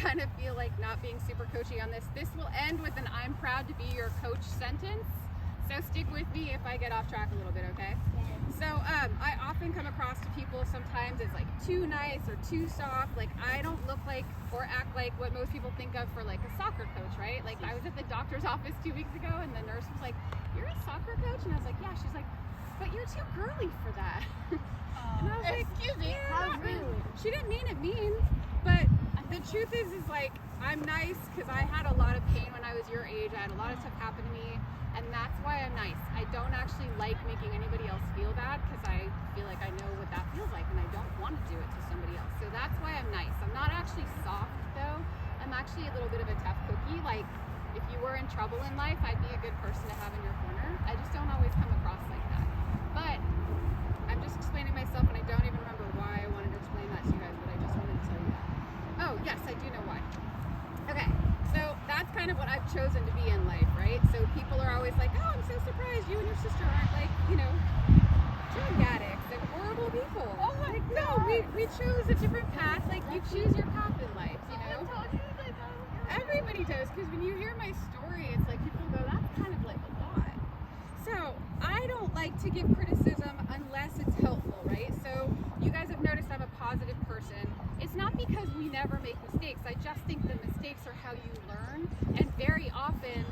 kind of feel like not being super coachy on this. This will end with an "I'm proud to be your coach" sentence. So stick with me if I get off track a little bit, okay? So I often come across to people sometimes as like too nice or too soft. Like I don't look like or act like what most people think of for like a soccer coach, right? Like I was at the doctor's office 2 weeks ago and the nurse was like, "You're a soccer coach?" And I was like, "Yeah." She's like, "But you're too girly for that." And I was like, excuse me, "Yeah, how not really." rude. She didn't mean it mean, but the truth is like I'm nice because I had a lot of pain when I was your age. I had a lot of stuff happen to me. And that's why I'm nice. I don't actually like making anybody else feel bad because I feel like I know what that feels like and I don't want to do it to somebody else. So that's why I'm nice. I'm not actually soft though. I'm actually a little bit of a tough cookie. Like if you were in trouble in life, I'd be a good person to have in your corner. I just don't always come across like that. But I'm just explaining myself and I don't even remember why I wanted to explain that to you guys, but I just wanted to tell you that. Oh, yes, I do know why. Okay, so that's kind of what I've chosen to be in life, right? So people are always like, "Oh, I'm so surprised you and your sister aren't like, drug addicts and horrible people." Oh my like, God. No, we chose a different path. Like you choose your path in life, you know? Everybody does, because when you hear my story, it's like people go, "That's kind of like a lot." So I don't like to give criticism unless it's helpful, right? So you guys have noticed I'm a positive person. It's not because we never make mistakes. I just think the mistakes are how you learn. And very often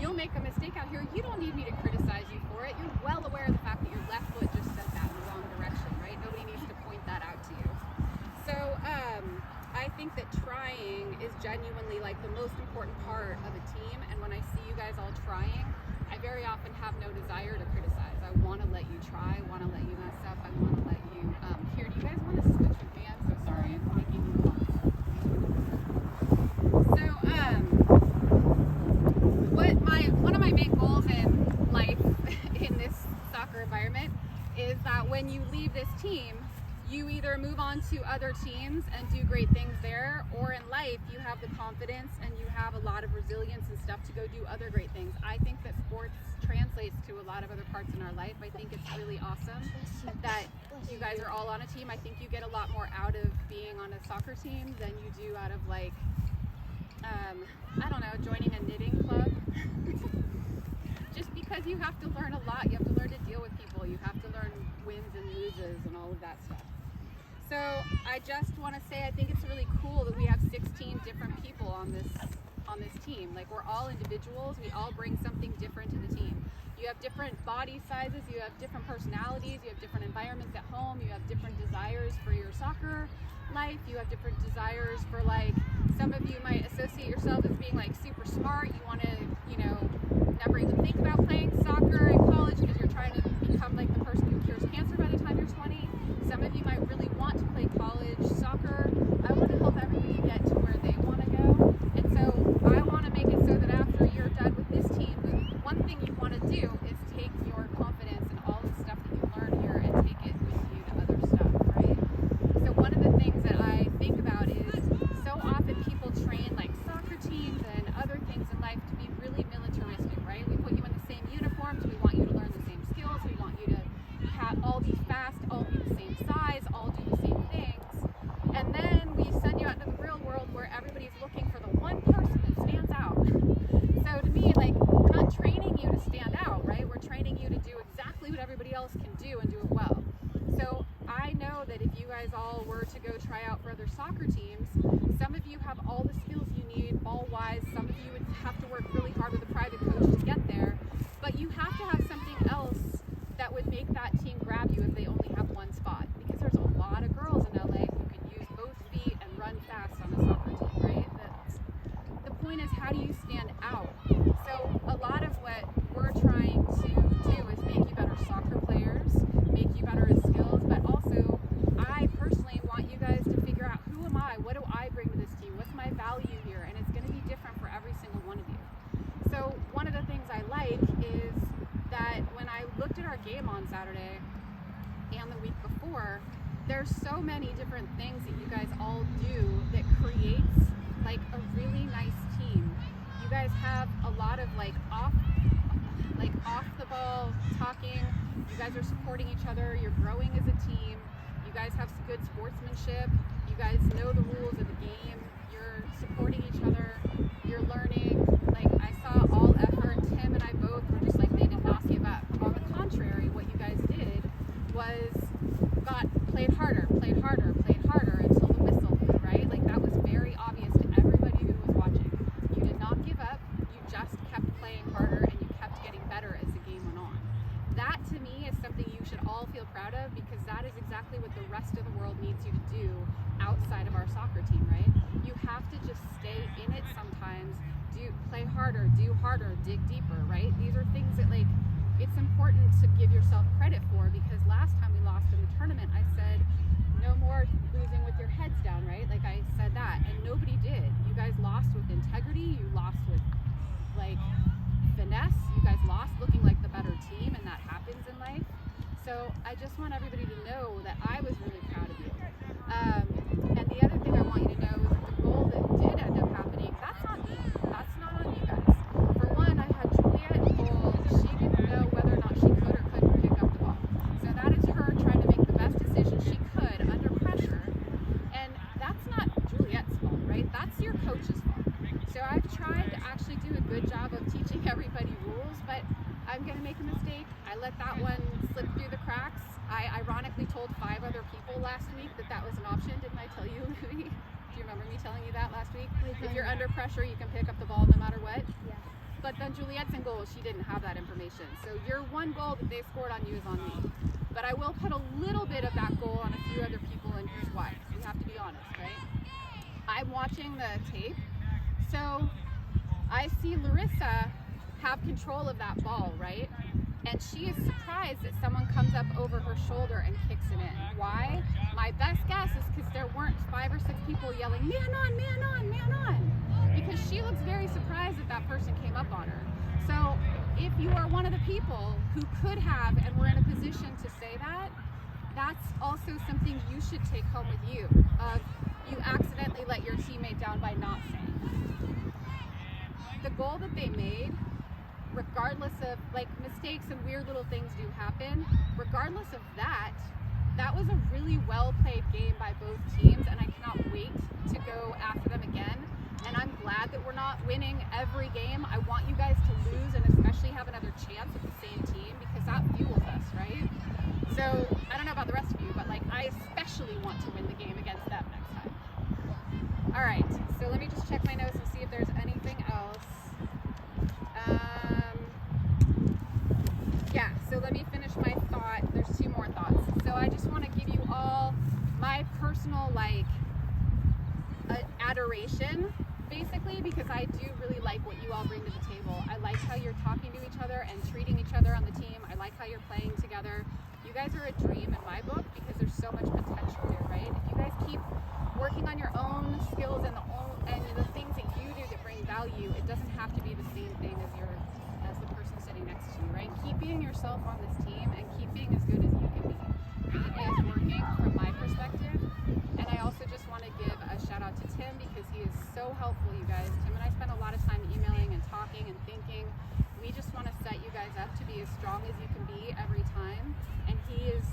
you'll make a mistake out here. You don't need me to criticize you for it. You're well aware of the fact that your left foot just sent that in the wrong direction, right? Nobody needs to point that out to you. So I think that trying is genuinely like the most important part of a team. And when I see you guys all trying, I very often have no desire to criticize. I want to let you try. I want to let you mess up. I want to let you here. Do you guys want to switch with me? I'm so sorry. I'm making you walk. So one of my main goals in life in this soccer environment is that when you leave this team, you either move on to other teams and do great things there, or in life you have the confidence and you have a lot of resilience and stuff to go do other great things. I think that sports translates to a lot of other parts in our life. I think it's really awesome that you guys are all on a team. I think you get a lot more out of being on a soccer team than you do out of like, I don't know, joining a knitting club. Just because you have to learn a lot. You have to learn to deal with people. You have to learn wins and loses and all of that stuff. So I just want to say I think it's really cool that we have 16 different people on this team. Like we're all individuals. We all bring something different to the team. You have different body sizes. You have different personalities. You have different environments at home. You have different desires for your soccer life. You have different desires for like, some of you might associate yourself as being like super smart. You want to, never even think about playing soccer in college because you're trying to become like the person who cures cancer by the time you're 20. Some of you might really want to play college soccer. I want to help everybody get to where they want to go. And so I want to make it so that after you're done with this team, the one thing you want to do is take your confidence and all the stuff that you learn here and take it with you to other stuff, right? So one of the things that I think about is so often people train like soccer teams and other things in life to be really militaristic, right? We put you in the same uniforms. We want you to learn the same skills. We want you to all be fast, all be the same size, all do the same things. And then we send you out into the real world where everybody's looking for the one person that stands out. So to me, like, we're not training you to stand out, right? We're training you to do exactly what everybody else can do and do it well. So I know that if you guys all were to go try out for other soccer teams, some of you have all the skills you need ball-wise. Some of you would have to work really hard with a private coach to get there. But you have to have something else that would make that team grab you if they only have one spot. Because there's a lot of girls in LA who can use both feet and run fast on a soccer team, right? The point is, how do you stand out? So a lot of what we're trying to do is make you better soccer players, make you better at skills, but also I personally want you guys to figure out, who am I? What do I bring to this team? What's my value here? And it's going to be different for every single one of you. So one of the things I like is that when I looked at our game on Saturday and the week before, there's so many different things that you guys all do that creates like a really nice team. You guys have a lot of like off the ball talking. You guys are supporting each other. You're growing as a team. You guys have some good sportsmanship. You guys know the rules of the game. You're field needs you to do outside of our soccer team, right? You have to just stay in it sometimes, play harder, do harder, dig deeper, right? These are things that, like, it's important to give yourself credit for, because last time we lost in the tournament, I said, no more losing with your heads down, right? Like, I said that, and nobody did. You guys lost with integrity, you lost with, like, finesse, you guys lost looking like the better team, and that happens in life. So I just want everybody to know that I was really proud of you. And the other thing I want you to know is that the goal that did end up happening, that's on me. That's not on you guys. For one, I had Juliet in goal. She didn't know whether or not she could or couldn't pick up the ball. So that is her trying to make the best decision she could under pressure. And that's not Juliet's fault, right? That's your coach's fault. So I've tried to actually do a good job of teaching everybody rules, but I'm going to make a mistake. I let that one slip through the cracks. I ironically told 5 other people last week that that was an option. Didn't I tell you, Louie? Do you remember me telling you that last week? If you're under pressure, you can pick up the ball no matter what. Yeah. But then Juliet's in goal. She didn't have that information. So your one goal that they scored on you is on me. But I will put a little bit of that goal on a few other people, and here's why. We have to be honest, right? I'm watching the tape. So I see Larissa have control of that ball, right? And she is surprised that someone comes up over her shoulder and kicks it in. Why? My best guess is because there weren't 5 or 6 people yelling, man on, man on, man on. Because she looks very surprised that that person came up on her. So if you are one of the people who could have and were in a position to say that, that's also something you should take home with you. You accidentally let your teammate down by not saying. The goal that they made, regardless of, like, mistakes and weird little things do happen, regardless of that, that was a really well played game by both teams, and I cannot wait to go after them again. And I'm glad that we're not winning every game. I want you guys to lose and especially have another chance with the same team, because that fuels us, right? So I don't know about the rest of you, but, like, I especially want to win the game against them next time. All right, so let me just check my notes and see if there's anything else. Yeah, so let me finish my thought. There's 2 more thoughts. So I just want to give you all my personal, like, adoration, basically, because I do really like what you all bring to the table. I like how you're talking to each other and treating each other on the team. I like how you're playing together. You guys are a dream in my book, because there's so much potential here, right? If you guys keep working on your own skills and the things that you do that bring value, it doesn't have to be the same thing as the person sitting next to you, right? Keep being yourself on this team and keep being as good as you can be. It is working from my perspective. And I also just want to give a shout out to Tim, because he is so helpful, you guys. Tim and I spend a lot of time emailing and talking and thinking. We just want to set you guys up to be as strong as you can be every time. And he is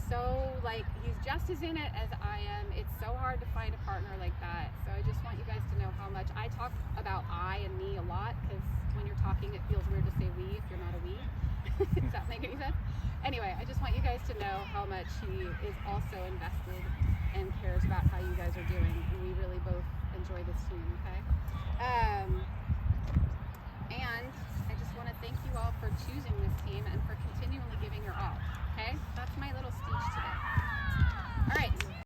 so, like, he's just as in it as I am. It's so hard to find a partner like that. So I just want you guys to know how much I talk about I and me a lot, because when you're talking, it feels weird to say we if you're not a we. Does that make any sense? Anyway, I just want you guys to know how much he is also invested and cares about how you guys are doing. And we really both